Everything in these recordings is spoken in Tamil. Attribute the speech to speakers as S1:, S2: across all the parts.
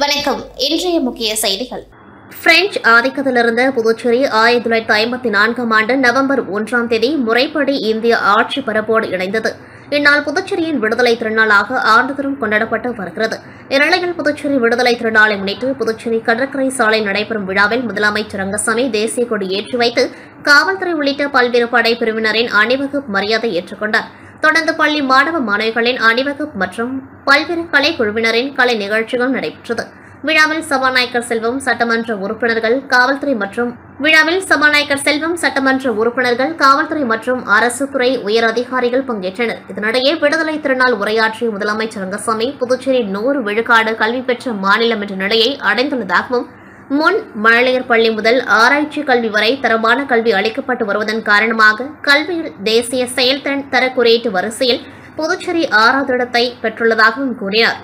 S1: வணக்கம். இன்றைய முக்கிய செய்திகள். பிரெஞ்சு ஆதிக்கத்திலிருந்து புதுச்சேரி 1954ஆம் ஆண்டு நவம்பர் 1ஆம் தேதி முறைப்படி இந்திய ஆட்சி பரப்போடு இணைந்தது. இந்நாள் புதுச்சேரியின் விடுதலை திருநாளாக ஆண்டுதோறும் கொண்டாடப்பட்டு வருகிறது. இந்நிலையில் புதுச்சேரி விடுதலை திருநாளை முன்னிட்டு புதுச்சேரி கடற்கரை சாலை நடைபெறும் விழாவில் முதலமைச்சர் ரங்கசாமி தேசிய கொடி ஏற்றி வைத்து காவல்துறை உள்ளிட்ட பல்வேறு படை பிரிவினரின் அணிவகுப்பு மரியாதை ஏற்றுக்கொண்டார். தொடர்ந்து பள்ளி மாணவ மாணவிகளின் அணிவகுப்பு மற்றும் பல்வேறு கலைக்குழுவினரின் கலை நிகழ்ச்சிகள் நடைபெற்றது. விழாவில் சபாநாயகர் செல்வம் சட்டமன்ற உறுப்பினர்கள் காவல்துறை மற்றும் அரசு துறை உயர் அதிகாரிகள் பங்கேற்றனர். இதனிடையே விடுதலை திருநாள் உரையாற்றிய முதலமைச்சர் ரங்கசாமி புதுச்சேரி 100 விழுக்காடு கல்வி பெற்ற மாநிலம் என்ற நிலையை அடைந்துள்ளதாகவும் முன் மழலையர் பள்ளி முதல் ஆராய்ச்சி கல்வி வரை தரமான கல்வி அளிக்கப்பட்டு வருவதன் காரணமாக கல்வியில் தேசிய செயல்திறன் தர குறியீட்டு வரிசையில் புதுச்சேரி 6வது இடத்தை பெற்றுள்ளதாகவும் கூறினார்.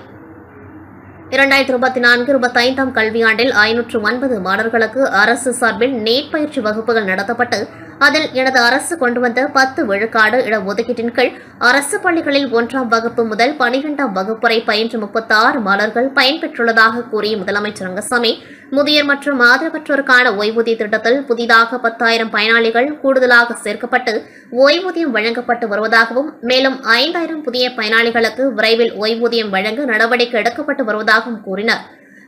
S1: 2024-25ஆம் கல்வியாண்டில் 509 மாணவர்களுக்கு அரசு சார்பில் நீட் பயிற்சி வகுப்புகள் நடத்தப்பட்டு அதில் எனது அரசு கொண்டு வந்த 10 விழுக்காடு இடஒதுக்கீட்டின் கீழ் அரசு பள்ளிகளில் 1ஆம் வகுப்பு முதல் 12ஆம் வகுப்பு வரை பயின்ற 36 மாணவர்கள் பயன்பெற்றுள்ளதாக கூறிய முதலமைச்சர் ரங்கசாமி, முதியோர் மற்றும் ஆதரவற்றோருக்கான ஓய்வூதிய திட்டத்தில் புதிதாக 10,000 பயனாளிகள் கூடுதலாக சேர்க்கப்பட்டு ஓய்வூதியம் வழங்கப்பட்டு வருவதாகவும் மேலும் 5,000 புதிய பயனாளிகளுக்கு விரைவில் ஓய்வூதியம் வழங்க நடவடிக்கை எடுக்கப்பட்டு வருவதாகவும் கூறினார்.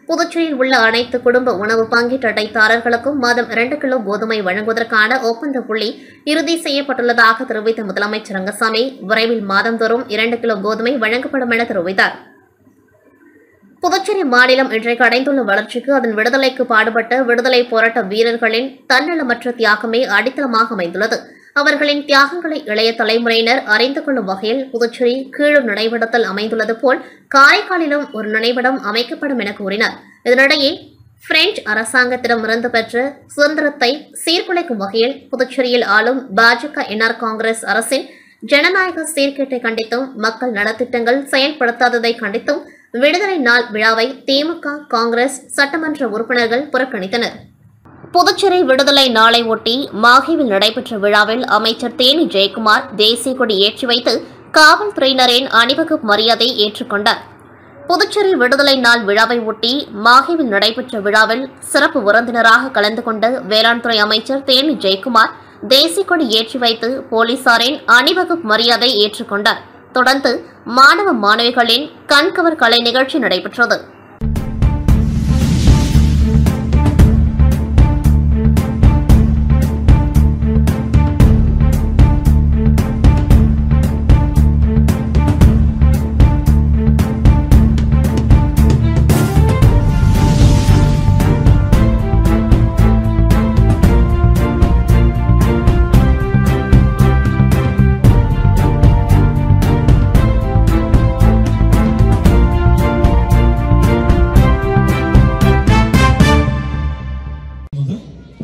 S1: புதுச்சேரியில் உள்ள அனைத்து குடும்ப உணவு பங்கீட்டு அட்டைதாரர்களுக்கும் மாதம் 2 கிலோ கோதுமை வழங்குவதற்கான ஒப்பந்த புள்ளி இறுதி செய்யப்பட்டுள்ளதாக தெரிவித்த முதலமைச்சர் ரங்கசாமி, விரைவில் மாதந்தோறும் 2 கிலோ கோதுமை வழங்கப்படும் என தெரிவித்தார். புதுச்சேரி மாநிலம் இன்றைக்கு அடைந்துள்ள வளர்ச்சிக்கு அதன் விடுதலைக்கு பாடுபட்ட விடுதலை போராட்ட வீரர்களின் தன்னலமற்ற தியாகமே அடித்தளமாக அமைந்துள்ளது. அவர்களின் தியாகங்களை இளைய தலைமுறையினர் அறிந்து கொள்ளும் வகையில் புதுச்சேரி கீழூர் நினைவிடத்தில் அமைந்துள்ளது போல் காரைக்காலிலும் ஒரு நினைவிடம் அமைக்கப்படும் என கூறினார். இதனிடையே பிரெஞ்சு அரசாங்கத்திடமிருந்து பெற்ற சுதந்திரத்தை சீர்குலைக்கும் வகையில் புதுச்சேரியில் ஆளும் பாஜக என்ஆர் காங்கிரஸ் அரசின் ஜனநாயக சீர்கேட்டை கண்டித்தும் மக்கள் நலத்திட்டங்கள் செயல்படுத்தாததை கண்டித்தும் விடுதலை நாள் விழாவை திமுக, காங்கிரஸ் சட்டமன்ற உறுப்பினர்கள் புறக்கணித்தனர். புதுச்சேரி விடுதலை நாளை ஒட்டி மாஹேவில் நடைபெற்ற விழாவில் அமைச்சர் தேனி ஜெயக்குமார் தேசிய கொடி ஏற்றி வைத்து காவல்துறையினரின் அணிவகுப்பு மரியாதை ஏற்றுக்கொண்டார். புதுச்சேரி விடுதலை நாள் விழாவை ஒட்டி மாஹேவில் நடைபெற்ற விழாவில் சிறப்பு விருந்தினராக கலந்து கொண்ட வேளாண் துறை அமைச்சர் தேனி ஜெயக்குமார் தேசிய கொடி ஏற்றி வைத்து போலீசாரின் அணிவகுப்பு மரியாதை ஏற்றுக்கொண்டார். தொடர்ந்து மாணவ மாணவிகளின் கண்கவர் கலை நிகழ்ச்சி நடைபெற்றது.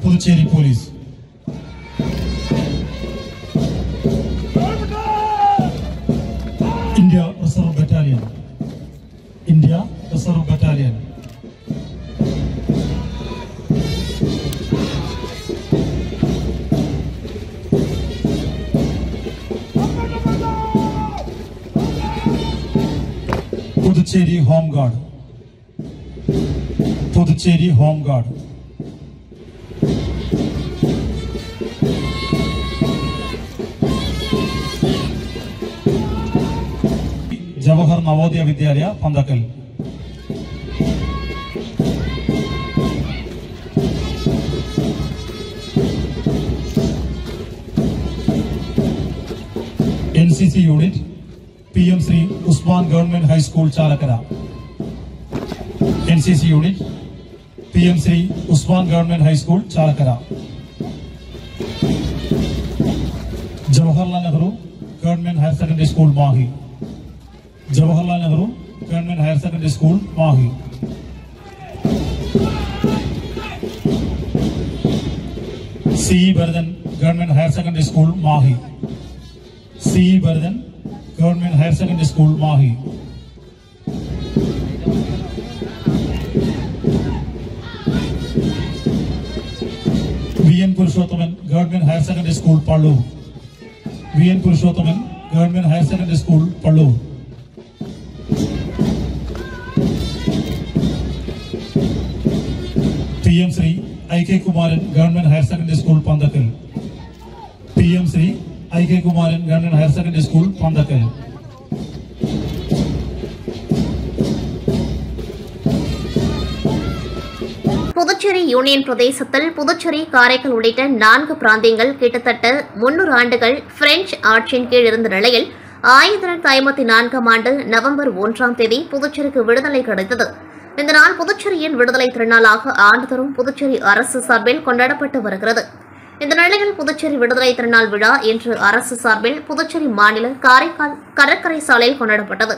S2: Puducherry Police. India Reserve Battalion. India Reserve Battalion. Puducherry Home Guard. Puducherry Home Guard. Jawahar Navodaya Vidyalaya पंदकल. NCC unit PM Sri Usman Government High School Chalakara. NCC unit PM Sri Usman Government High School Chalakara. Jawaharlal Nehru Government Higher Secondary School Mahi. Jawaharlal Nehru Government Higher Secondary School Mahi. C. Baradan Government Higher Secondary School Mahi. C. Baradan Government Higher Secondary School Mahi. V.N. Purushothaman Government Higher Secondary School Pallu. V.N. Purushothaman Government Higher Secondary School Pallu. PM Sri I.K. Kumaran Government Higher Secondary School, Pandakal. PM Sri I.K. Kumaran Government Higher Secondary School, Pandakal.
S1: Puducherry union பிரதேசத்தில் புதுச்சேரி, காரைக்கால் உள்ளிட்ட 4 பிராந்தியங்கள் கிட்டத்தட்ட 300 ஆண்டுகள் பிரெஞ்சு ஆட்சியின் கீழ் இருந்த நிலையில் 1954 ஆண்டு நவம்பர் 1ஆம் தேதி புதுச்சேரிக்கு விடுதலை கிடைத்தது. இந்த நாள் புதுச்சேரியின் விடுதலை திருநாளாக ஆண்டுதோறும் புதுச்சேரி அரசு சார்பில் கொண்டாடப்பட்டு வருகிறது. இந்த நிலையில் புதுச்சேரி விடுதலை திருநாள் விழா இன்று அரசு சார்பில் புதுச்சேரி மாநில காரைக்கால் கடற்கரை சாலையில் கொண்டாடப்பட்டது.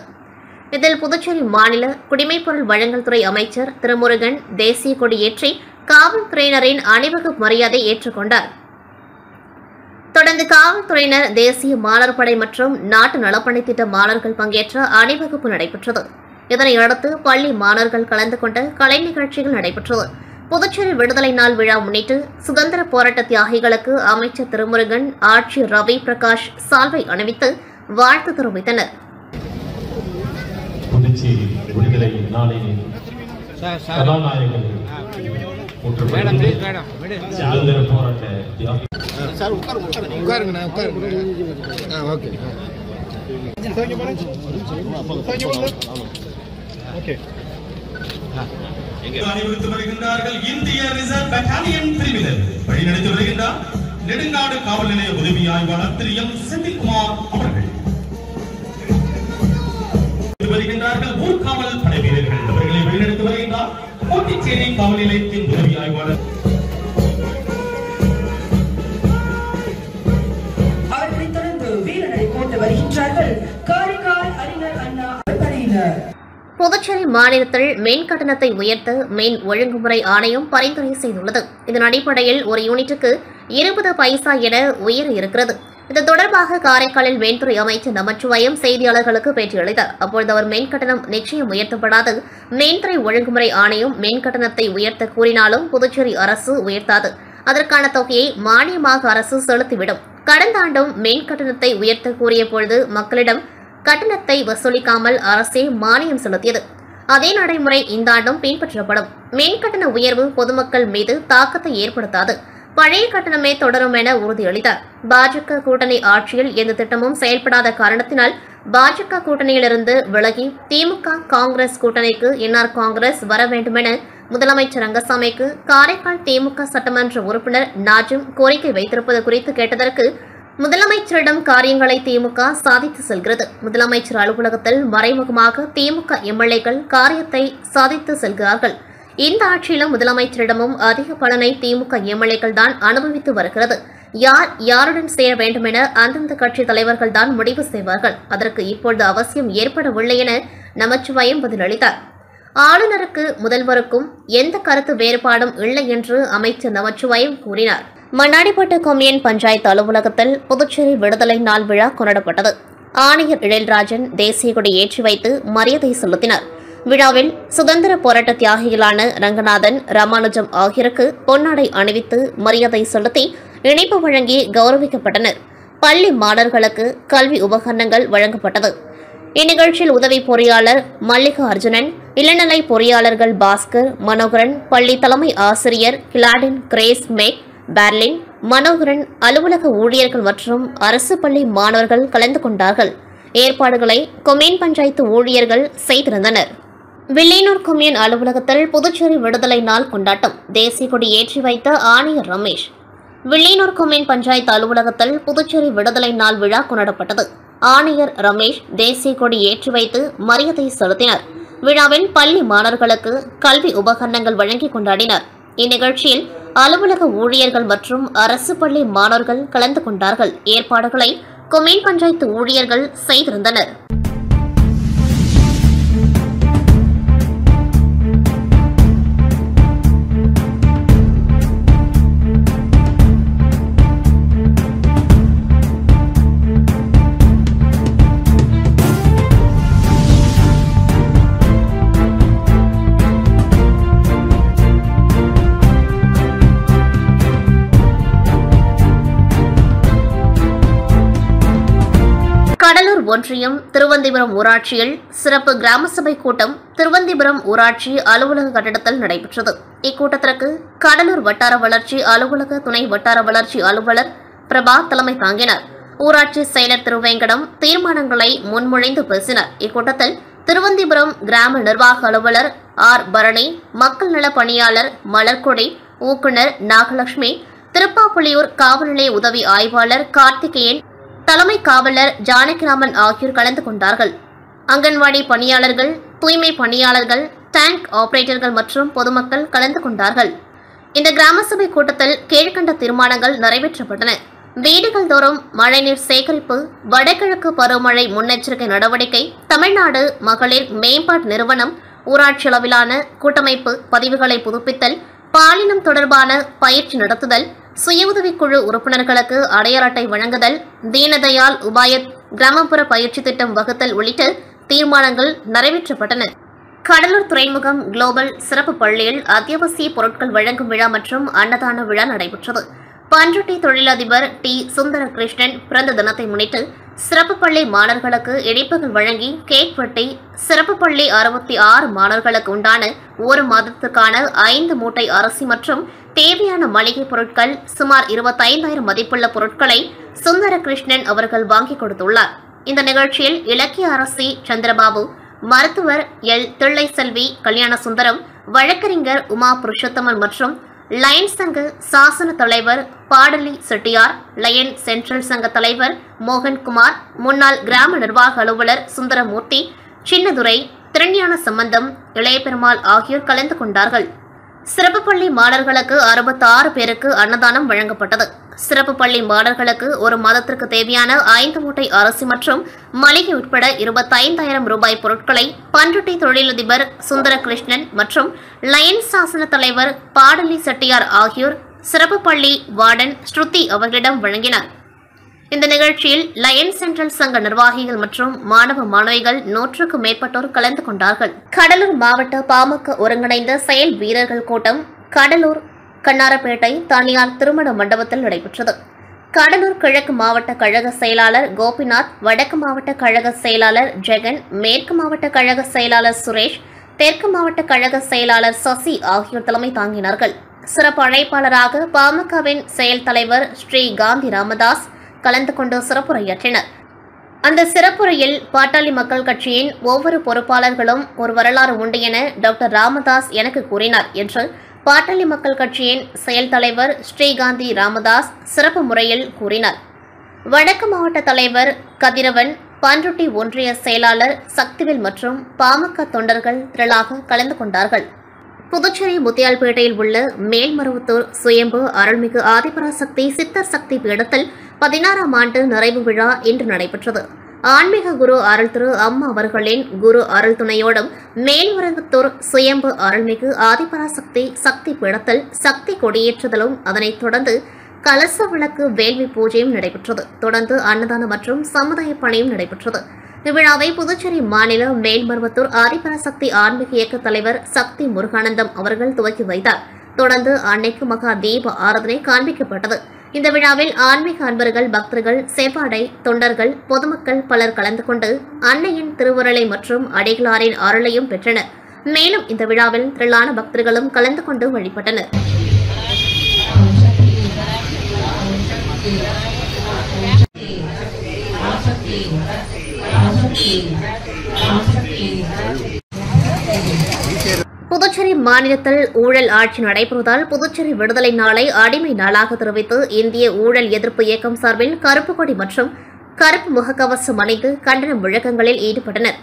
S1: இதில் புதுச்சேரி மாநில குடிமைப்பொருள் வழங்கல் துறை அமைச்சர் திருமுருகன் தேசிய கொடியேற்றி காவல்துறையினரின் அணிவகுப்பு மரியாதை ஏற்றுக்கொண்டார். தொடர்ந்து காவல்துறையினர், தேசிய மாணவர் படை மற்றும் நாட்டு நலப்பணி திட்ட மாணவர்கள் பங்கேற்ற அணிவகுப்பு நடைபெற்றது. இதனையடுத்து பள்ளி மாணவர்கள் கலந்து கொண்ட கலை நிகழ்ச்சிகள் நடைபெற்றது. புதுச்சேரி விடுதலை நாள் விழா முன்னிட்டு சுதந்திர போராட்ட தியாகிகளுக்கு அமைச்சர் திருமுருகன், ஆட்சியர் ரவி பிரகாஷ் சால்வை அணிவித்து வாழ்த்து தெரிவித்தனர்.
S3: புதுச்சேரி விடுதலை நாளில் கதாநாயகன் சுதந்திர போராட்ட
S4: அணிவகுத்து வருகின்றார்கள். இந்திய ரிசர்வ் பட்டாலியன் பிரிவினர் வழிநடத்தி வருகின்றார் நெடுங்காடு காவல் நிலைய உதவி ஆய்வாளர் திரு எம் செந்தில்குமார் அவர்கள். வருகின்றார்கள் ஊர்காவல் படை வீரர்கள் அவர்களை வழிநடத்தி வருகின்றார் கோட்டிச்சேரி காவல் நிலையத்தின் உதவி ஆய்வாளர்.
S5: அவர்களை தொடர்ந்து வீரனை போட்டு வருகின்றார்கள் காரைக்கால் அறிஞர் அண்ணா படையினர்.
S1: புதுச்சேரி மாநிலத்தில் மின் கட்டணத்தை உயர்த்த மின் ஒழுங்குமுறை ஆணையம் பரிந்துரை செய்துள்ளது. இதன் அடிப்படையில் ஒரு யூனிட்டுக்கு 20 பைசா என உயர இருக்கிறது. இது தொடர்பாக காரைக்காலில் மின்துறை அமைச்சர் நமச்சிவாயம் செய்தியாளர்களுக்கு பேட்டியளித்தார். அப்பொழுது அவர் மின் கட்டணம் நிச்சயம் உயர்த்தப்படாது, மின்துறை ஒழுங்குமுறை ஆணையம் மின் கட்டணத்தை உயர்த்த கூறினாலும் புதுச்சேரி அரசு உயர்த்தாது, அதற்கான தொகையை மானியமாக அரசு செலுத்திவிடும். கடந்த ஆண்டும் மின் கட்டணத்தை உயர்த்த கூறிய பொழுது மக்களிடம் கட்டணத்தை வசூலிக்காமல் அரசே மானியம் செலுத்தியது. அதே நடைமுறை இந்த ஆண்டும் பின்பற்றப்படும். மின் கட்டண உயர்வு பொதுமக்கள் மீது தாக்கத்தை ஏற்படுத்தாது, பழைய கட்டணமே தொடரும் என உறுதியளித்தார். பாஜக கூட்டணி ஆட்சியில் எந்த திட்டமும் செயல்படாத காரணத்தினால் பாஜக கூட்டணியிலிருந்து விலகி திமுக காங்கிரஸ் கூட்டணிக்கு என்ஆர் காங்கிரஸ் வர வேண்டுமென முதலமைச்சர் ரங்கசாமிக்கு காரைக்கால் திமுக சட்டமன்ற உறுப்பினர் நாஜிம் கோரிக்கை வைத்திருப்பது குறித்து கேட்டதற்கு, முதலமைச்சரிடம் காரியங்களை திமுக சாதித்து செல்கிறது. முதலமைச்சர் அலுவலகத்தில் மறைமுகமாக திமுக எம்எல்ஏக்கள் காரியத்தை சாதித்து செல்கிறார்கள். இந்த ஆட்சியிலும் முதலமைச்சரிடமும் அதிக பலனை திமுக எம்எல்ஏக்கள் தான் அனுபவித்து வருகிறது. யார் யாருடன் சேர வேண்டும் என அந்தந்த கட்சி தலைவர்கள் தான் முடிவு செய்வார்கள். அதற்கு இப்பொழுது அவசியம் ஏற்படவில்லை என நமச்சிவாயம் பதிலளித்தார். ஆளுநருக்கு முதல்வருக்கும் எந்த கருத்து வேறுபாடும் இல்லை என்று அமைச்சர் நமச்சிவாயம் கூறினார். மண்ணாடிப்பட்டு கொம்யூன் பஞ்சாயத்து அலுவலகத்தில் புதுச்சேரி விடுதலை நாள் விழா கொண்டாடப்பட்டது. ஆணையர் எழில்ராஜன் தேசிய கொடி ஏற்றி வைத்து மரியாதை செலுத்தினார். விழாவில் சுதந்திர போராட்ட தியாகிகளான ரங்கநாதன், ராமானுஜம் ஆகியோருக்கு பொன்னாடை அணிவித்து மரியாதை செலுத்தி இணைப்பு வழங்கி கௌரவிக்கப்பட்டனர். பள்ளி மாணவர்களுக்கு கல்வி உபகரணங்கள் வழங்கப்பட்டது. இந்நிகழ்ச்சியில் உதவி பொறியாளர் மல்லிகா அர்ஜுனன், இளநிலை பொறியாளர்கள் பாஸ்கர், மனோகரன், பள்ளி தலைமை ஆசிரியர் கிளாடின், கிரேஸ், மேக், பெர்லின், மனோகரன், அலுவலக ஊழியர்கள் மற்றும் அரசு பள்ளி மாணவர்கள் கலந்து கொண்டார்கள். ஏற்பாடுகளை கொம்யூன் பஞ்சாயத்து ஊழியர்கள் செய்திருந்தனர். வில்லியனூர் கொம்யூன் அலுவலகத்தில் புதுச்சேரி விடுதலை நாள் கொண்டாட்டம். தேசிய கொடி ஏற்றி வைத்த ஆணையர் ரமேஷ். வில்லியனூர் கொம்யூன் பஞ்சாயத்து அலுவலகத்தில் புதுச்சேரி விடுதலை நாள் விழா கொண்டாடப்பட்டது. ஆணையர் ரமேஷ் தேசிய கொடி ஏற்றி வைத்து மரியாதை செலுத்தினார். விழாவில் பள்ளி மாணவர்களுக்கு கல்வி உபகரணங்கள் வழங்கி கொண்டாடினார். இந்நிகழ்ச்சியில் அலுவலக ஊழியர்கள் மற்றும் அரசு பள்ளி மாணவர்கள் கலந்து கொண்டார்கள். ஏற்பாடுகளை கொம்யூன் பஞ்சாயத்து ஊழியர்கள் செய்திருந்தனர். கடலூர் ஒன்றியம் திருவந்திபுரம் ஊராட்சியில் சிறப்பு கிராம சபை கூட்டம் திருவந்திபுரம் ஊராட்சி அலுவலக கட்டிடத்தில் நடைபெற்றது. இக்கூட்டத்திற்கு கடலூர் வட்டார வளர்ச்சி அலுவலக துணை வட்டார வளர்ச்சி அலுவலர் பிரபா தலைமை தாங்கினார். ஊராட்சி செயலர் திருவேங்கடம் தீர்மானங்களை முன்மொழிந்து பேசினார். இக்கூட்டத்தில் திருவந்திபுரம் கிராம நிர்வாக அலுவலர் ஆர் பரணி, மக்கள் நல பணியாளர் மலர்கொடி, ஊக்குநர் நாகலட்சுமி, திருப்பாப்புலியூர் காவல் நிலைய உதவி ஆய்வாளர் கார்த்திகேயன், தலைமை காவலர் ஜானகிராமன் ஆகியோர் கலந்து கொண்டார்கள். அங்கன்வாடி பணியாளர்கள், தூய்மை பணியாளர்கள், டேங்க் ஆபரேட்டர்கள் மற்றும் பொதுமக்கள் கலந்து கொண்டார்கள். இந்த கிராம சபை கூட்டத்தில் கீழ்கண்ட தீர்மானங்கள் நிறைவேற்றப்பட்டன. வீடுகள் தோறும் மழைநீர் சேகரிப்பு, வடகிழக்கு பருவமழை முன்னெச்சரிக்கை நடவடிக்கை, தமிழ்நாடு மகளிர் மேம்பாட்டு நிறுவனம், ஊராட்சி அளவிலான கூட்டமைப்பு பதிவுகளை புதுப்பித்தல், பாலினம் தொடர்பான பயிற்சி நடத்துதல், சுய உதவிக்குழு உறுப்பினர்களுக்கு அடையாள அட்டை வழங்குதல், தீனதயாள் உபாயத் கிராமப்புற பயிற்சி திட்டம் வகுத்தல் உள்ளிட்ட தீர்மானங்கள் நிறைவேற்றப்பட்டன. கடலூர் துறைமுகம் குளோபல் சிறப்பு பள்ளியில் அத்தியாவசிய பொருட்கள் வழங்கும் விழா மற்றும் அன்னதான விழா நடைபெற்றது. பண்ருட்டி தொழிலதிபர் டி சுந்தரகிருஷ்ணன் பிறந்த தினத்தை முன்னிட்டு சிறப்பு பள்ளி மாணவர்களுக்கு இனிப்புகள் வழங்கி கேக் வெட்டி சிறப்பு பள்ளி 66 மாணவர்களுக்கு உண்டான ஒரு மாதத்துக்கான 5 மூட்டை அரிசி மற்றும் தேவையான மளிகை பொருட்கள் சுமார் 25,000 மதிப்புள்ள பொருட்களை சுந்தரகிருஷ்ணன் அவர்கள் வாங்கிக் கொடுத்துள்ளார். இந்த நிகழ்ச்சியில் இலக்கிய அரசி சந்திரபாபு, மருத்துவர் எல் தில்லை செல்வி கல்யாண சுந்தரம், வழக்கறிஞர் உமா புருஷோத்தமன் மற்றும் லயன்ஸ் சங்க சாசன தலைவர் பாடலி செட்டியார், லயன் சென்ட்ரல் சங்க தலைவர் மோகன்குமார், முன்னாள் கிராம நிர்வாக அலுவலர் சுந்தரமூர்த்தி, சின்னதுரை, திருஞான சம்பந்தம், இளையபெருமாள் ஆகியோர் கலந்து கொண்டார்கள். சிறப்பு பள்ளி மாணவர்களுக்கு 66 பேருக்கு அன்னதானம் வழங்கப்பட்டது. சிறப்பு பள்ளி மாணவர்களுக்கு ஒரு மாதத்திற்கு தேவையான 5 மூட்டை அரிசி மற்றும் மளிகை உட்பட 25,000 ரூபாய் பொருட்களை பண்ருட்டி தொழிலதிபர் சுந்தரகிருஷ்ணன் மற்றும் லயன்ஸ் சாசன தலைவர் பாடலி செட்டியார் ஆகியோர் சிறப்பு பள்ளி வார்டன் ஸ்ருதி அவர்களிடம் வழங்கினார். இந்த நிகழ்ச்சியில் லயன் சென்ட்ரல் சங்க நிர்வாகிகள் மற்றும் மாணவ மாணவிகள் 100க்கும் மேற்பட்டோர் கலந்து கொண்டார்கள். கடலூர் மாவட்ட பாமக ஒருங்கிணைந்த செயல் வீரர்கள் கூட்டம் கடலூர் கண்ணாரப்பேட்டை தனியார் திருமண மண்டபத்தில் நடைபெற்றது. கடலூர் கிழக்கு மாவட்ட கழக செயலாளர் கோபிநாத், வடக்கு மாவட்ட கழக செயலாளர் ஜெகன், மேற்கு மாவட்ட கழக செயலாளர் சுரேஷ், தெற்கு மாவட்ட கழக செயலாளர் சசி ஆகியோர் தலைமை தாங்கினார்கள். சிறப்பு அழைப்பாளராக பாமகவின் செயல் தலைவர் ஸ்ரீ காந்தி ராமதாஸ் கலந்து கொண்டு சிறப்புரையாற்றினர். அந்த சிறப்புரையில் பாட்டாளி மக்கள் கட்சியின் ஒவ்வொரு பொறுப்பாளர்களும் ஒரு வரலாறு உண்டு என டாக்டர் ராமதாஸ் எனக்கு கூறினார் என்று பாட்டாளி மக்கள் கட்சியின் செயல் தலைவர் ஸ்ரீகாந்தி ராமதாஸ் சிறப்பு முறையில் கூறினார். வடக்கு மாவட்ட தலைவர் கதிரவன், பண்ருட்டி ஒன்றிய செயலாளர் சக்திவேல் மற்றும் பாமக தொண்டர்கள் திரளாக கலந்து கொண்டார்கள். புதுச்சேரி முத்தியால்பேட்டையில் உள்ள மேல்மருவத்தூர் சுயம்பு அருள்மிகு ஆதிபராசக்தி சித்தர் சக்தி பீடத்தில் 16ஆம் ஆண்டு நிறைவு விழா இன்று நடைபெற்றது. ஆன்மீக குரு அருள் திரு அம்மா அவர்களின் குரு அருள் துணையோடும் மேல்மருவத்தூர் சுயம்பு அருள்மிகு ஆதிபராசக்தி சக்தி பீடத்தில் சக்தி கொடியேற்றுதலும், அதனைத் தொடர்ந்து கலச விளக்கு வேள்வி பூஜையும் நடைபெற்றது. தொடர்ந்து அன்னதானம் மற்றும் சமுதாய பணியும் நடைபெற்றது. இவ்விழாவை புதுச்சேரி மாநில மேல்மருவத்தூர் ஆதிபராசக்தி ஆன்மீக இயக்க தலைவர் சக்தி முருகானந்தம் அவர்கள் துவக்கி வைத்தார். தொடர்ந்து அன்னைக்கு மகா தீப ஆராதனை காண்பிக்கப்பட்டது. இந்த விழாவில் ஆன்மீக அன்பர்கள், பக்தர்கள், செவ்வாடை தொண்டர்கள், பொதுமக்கள் பலர் கலந்து கொண்டு அன்னையின் திருவுருளை மற்றும் அடிகளாரின் அருளையும் பெற்றனர். மேலும் இந்த விழாவில் திரளான பக்தர்களும் கலந்து கொண்டு வழிபட்டனர். புதுச்சேரி மாநிலத்தில் ஊழல் ஆட்சி நடைபெறுவதால் புதுச்சேரி விடுதலை நாளை அடிமை நாளாக தெரிவித்து இந்திய ஊழல் எதிர்ப்பு இயக்கம் சார்பில் கருப்பு கொடி மற்றும் கருப்பு முகக்கவசம் அணிந்து கண்டன முழக்கங்களில் ஈடுபட்டனர்.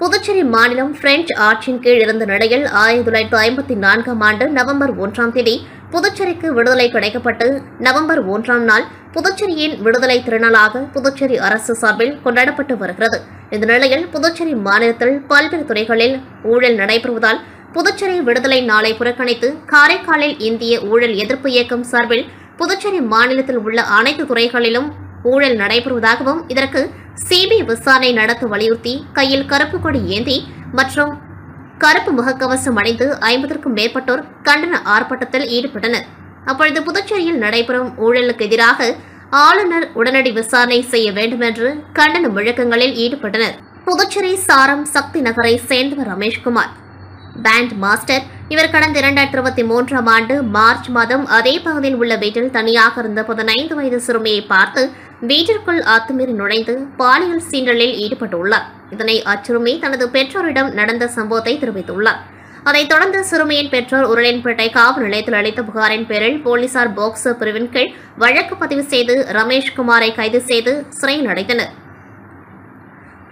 S1: புதுச்சேரி மாநிலம் பிரெஞ்சு ஆட்சியின் கீழ் இருந்த நிலையில் 1954ஆம் ஆண்டு நவம்பர் 1ஆம் தேதி புதுச்சேரிக்கு விடுதலை கிடைக்கப்பட்டு நவம்பர் 1ஆம் நாள் புதுச்சேரியின் விடுதலை திருநாளாக புதுச்சேரி அரசு சார்பில் கொண்டாடப்பட்டு வருகிறது. இந்த நிலையில் புதுச்சேரி மாநிலத்தில் பல்வேறு துறைகளில் ஊழல் நடைபெறுவதால் புதுச்சேரி விடுதலை நாளை புறக்கணித்து காரைக்காலில் இந்திய ஊழல் எதிர்ப்பு இயக்கம் சார்பில் புதுச்சேரி மாநிலத்தில் உள்ள அனைத்து துறைகளிலும் ஊழல் நடைபெறுவதாகவும் இதற்கு சிபிஐ விசாரணை நடத்த வலியுறுத்தி கையில் கருப்பு கொடி ஏந்தி மற்றும் கருப்பு முகக்கவசம் அணிந்து 50க்கும் மேற்பட்டோர் கண்டன ஆர்ப்பாட்டத்தில் ஈடுபட்டனர். அப்பொழுது புதுச்சேரியில் நடைபெறும் ஊழலுக்கு எதிராக ஆளுநர் உடனடி விசாரணை செய்ய வேண்டும் என்று கண்டன முழக்கங்களில் ஈடுபட்டனர். புதுச்சேரி சாரம் சக்தி நகரை சேர்ந்தவர் ரமேஷ்குமார், பேண்ட் மாஸ்டர். இவர் கடந்த 2023ஆம் ஆண்டு மார்ச் மாதம் அதே பகுதியில் உள்ள வீட்டில் தனியாக இருந்த 15 வயது சிறுமியை பார்த்து வீட்டிற்குள் அத்துமீறி நுழைந்து பாலியல் சீண்டலில் ஈடுபட்டுள்ளார். இதனை அச்சிறுமி தனது பெற்றோரிடம் நடந்த சம்பவத்தை தெரிவித்துள்ளார். அதைத் தொடர்ந்து சிறுமியின் பெற்றோர் உருளையன்பேட்டை காவல் நிலையத்தில் அளித்த புகாரின் பேரில் போலீசார் போக்சோ பிரிவின் கீழ் வழக்கு பதிவு செய்து ரமேஷ்குமாரை கைது செய்து சிறையில் அடைத்தனர்.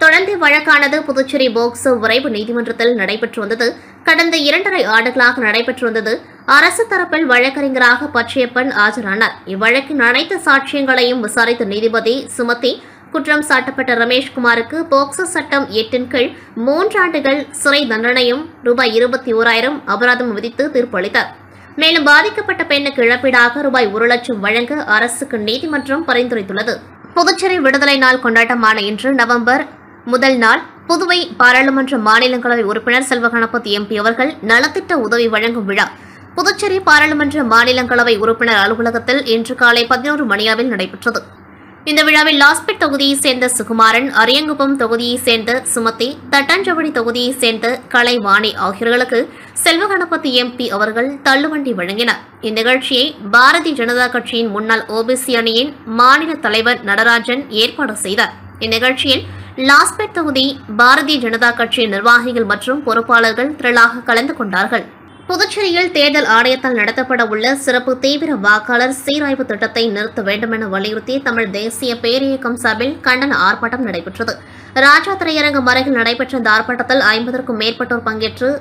S1: தொடர்ந்து வழக்கானது புதுச்சேரி போக்சோ விரைவு நீதிமன்றத்தில் நடைபெற்று வந்தது. கடந்த 2.5 ஆண்டுகளாக நடைபெற்று வந்தது. அரசு தரப்பில் வழக்கறிஞராக பச்சையப்பன் ஆஜரானார். இவ்வழக்கின் அனைத்து சாட்சியங்களையும் விசாரித்த நீதிபதி சுமத்தி குற்றம் சாட்டப்பட்ட ரமேஷ்குமாருக்கு போக்சோ சட்டம் 8 கீழ் 3 ஆண்டுகள் சிறை தண்டனையும் ரூபாய் 21,000 அபராதம் விதித்து தீர்ப்பளித்தார். மேலும் பாதிக்கப்பட்ட பெண்ணுக்கு இழப்பீடாக ரூபாய் 1 லட்சம் வழங்க அரசுக்கு நீதிமன்றம் பரிந்துரைத்துள்ளது. புதுச்சேரி விடுதலை நாள் கொண்டாட்டமான இன்று நவம்பர் முதல் நாள் புதுவை பாராளுமன்ற மாநிலங்களவை உறுப்பினர் செல்வ கணபதி எம்பி அவர்கள் நலத்திட்ட உதவி வழங்கும் விழா புதுச்சேரி பாராளுமன்ற மாநிலங்களவை உறுப்பினர் அலுவலகத்தில் இன்று காலை 11 மணியளவில் நடைபெற்றது. இந்த விழாவில் லாஸ்பேட் தொகுதியைச் சேர்ந்த சுகுமாரன், அரியங்குப்பம் தொகுதியைச் சேர்ந்த சுமதி, தட்டாஞ்சாவடி தொகுதியைச் சேர்ந்த கலைவாணி ஆகியோர்களுக்கு செல்வ கணபதி எம்பி அவர்கள் தள்ளுவண்டி வழங்கினார். இந்நிகழ்ச்சியை பாரதிய ஜனதா கட்சியின் முன்னாள் ஓபிசி அணியின் மாநில தலைவர் நடராஜன் ஏற்பாடு செய்தார். இந்நிகழ்ச்சியில் லாஸ்பேட் தொகுதி பாரதிய ஜனதா கட்சியின் நிர்வாகிகள் மற்றும் பொறுப்பாளர்கள் திரளாக கலந்து கொண்டார்கள். புதுச்சேரியில் தேர்தல் ஆணையத்தால் நடத்தப்பட உள்ள சிறப்பு தீவிர வாக்காளர் சீராய்வு திட்டத்தை நிறுத்த வேண்டும் என வலியுறுத்தி தமிழ் தேசிய பேரியக்கம் சார்பில் கண்டன ஆர்ப்பாட்டம் நடைபெற்றது. ராஜா திரையரங்கம் அருகில் நடைபெற்ற இந்த ஆர்ப்பாட்டத்தில் 50க்கும் மேற்பட்டோர் பங்கேற்று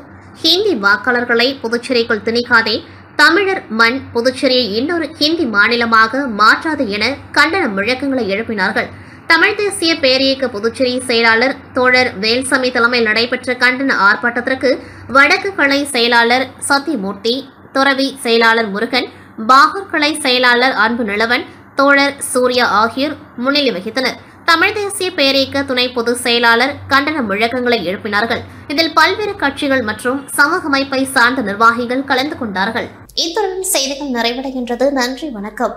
S1: ஹிந்தி வாக்காளர்களை புதுச்சேரிக்குள் திணிக்காதே, தமிழர் மண் புதுச்சேரியை இன்னொரு ஹிந்தி மாநிலமாக மாற்றாது என கண்டன முழக்கங்களை எழுப்பினார்கள். தமிழ் தேசிய பேரியக்க புதுச்சேரி செயலாளர் தோழர் வேல்சாமி தலைமையில் நடைபெற்ற கண்டன ஆர்ப்பாட்டத்திற்கு வடக்கு கிளை செயலாளர் சத்தியமூர்த்தி, துறவி செயலாளர் முருகன், பாகூர் கிளை செயலாளர் அன்பு நிலவன், தோழர் சூர்யா ஆகியோர் முன்னிலை வகித்தனர். தமிழ் தேசிய பேரியக்க துணை பொதுச் செயலாளர் கண்டன முழக்கங்களை எழுப்பினார்கள். இதில் பல்வேறு கட்சிகள் மற்றும் சமூக அமைப்பை சார்ந்த நிர்வாகிகள் கலந்து கொண்டார்கள். இத்துடன் செய்திகள் நிறைவடைகின்றது. நன்றி, வணக்கம்.